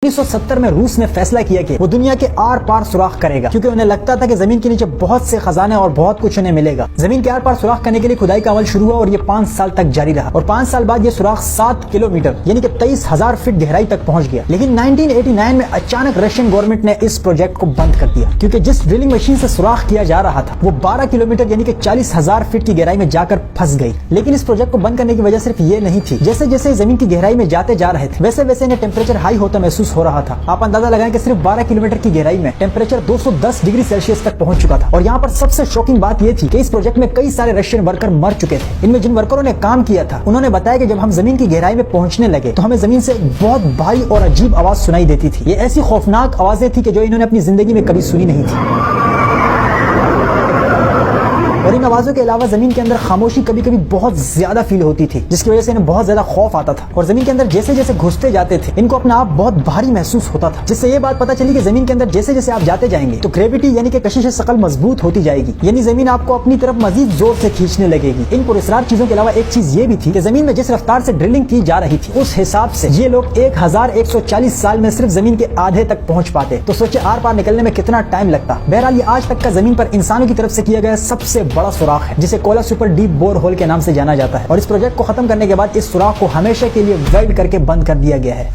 1970 में रूस ने फैसला किया कि वो दुनिया के आर पार सुराख करेगा, क्योंकि उन्हें लगता था कि जमीन के नीचे बहुत से खजाने और बहुत कुछ उन्हें मिलेगा। जमीन के आर पार सुराख करने के लिए खुदाई का अमल शुरू हुआ और ये 5 साल तक जारी रहा और 5 साल बाद ये सुराख 7 किलोमीटर यानी कि 23,000 फीट गहराई तक पहुंच गया। लेकिन 1989 में अचानक रशियन गवर्नमेंट ने इस प्रोजेक्ट को बंद कर दिया, क्योंकि जिस ड्रिलिंग मशीन से सुराख किया जा रहा था वो 12 किलोमीटर यानी कि 40,000 फीट की गहराई में जाकर फंस गई। लेकिन इस प्रोजेक्ट को बंद करने की वजह सिर्फ ये नहीं थी, जैसे जैसे जमीन की गहराई में जाते जा रहे थे वैसे वैसे इन्हें टेम्परेचर हाई होता महसूस हो रहा था। आप अंदाजा लगाएं कि सिर्फ 12 किलोमीटर की गहराई में टेम्परेचर 210 डिग्री सेल्सियस तक पहुंच चुका था। और यहाँ पर सबसे शॉकिंग बात ये थी कि इस प्रोजेक्ट में कई सारे रशियन वर्कर मर चुके थे। इनमें जिन वर्करों ने काम किया था उन्होंने बताया कि जब हम जमीन की गहराई में पहुंचने लगे तो हमें जमीन से बहुत भारी और अजीब आवाज सुनाई देती थी। ये ऐसी खौफनाक आवाजें थी कि जो इन्होंने अपनी जिंदगी में कभी सुनी नहीं थी। और इन आवाजों के अलावा जमीन के अंदर खामोशी कभी कभी बहुत ज्यादा फील होती थी, जिसकी वजह से इन्हें बहुत ज्यादा खौफ आता था। और जमीन के अंदर जैसे जैसे घुसते जाते थे इनको अपना आप बहुत भारी महसूस होता था, जिससे ये बात पता चली कि जमीन के अंदर जैसे जैसे आप जाते जाएंगे तो ग्रेविटी यानी कि कशिश शकल मजबूत होती जाएगी, यानी जमीन आपको अपनी तरफ मजीद जोर से खींचने लगेगी। इन पुरस्कार चीजों के अलावा एक चीज ये भी थी कि जमीन में जिस रफ्तार से ड्रिलिंग की जा रही थी उस हिसाब से ये लोग 1140 साल में सिर्फ जमीन के आधे तक पहुंच पाते। तो सोचिए आर पार निकलने में कितना टाइम लगता। बहरहाल ये आज तक का जमीन पर इंसानों की तरफ से किया गया सबसे बड़ा सुराख है, जिसे Kola super deep bore hole के नाम से जाना जाता है। और इस प्रोजेक्ट को खत्म करने के बाद इस सुराख को हमेशा के लिए वेल्ड करके बंद कर दिया गया है।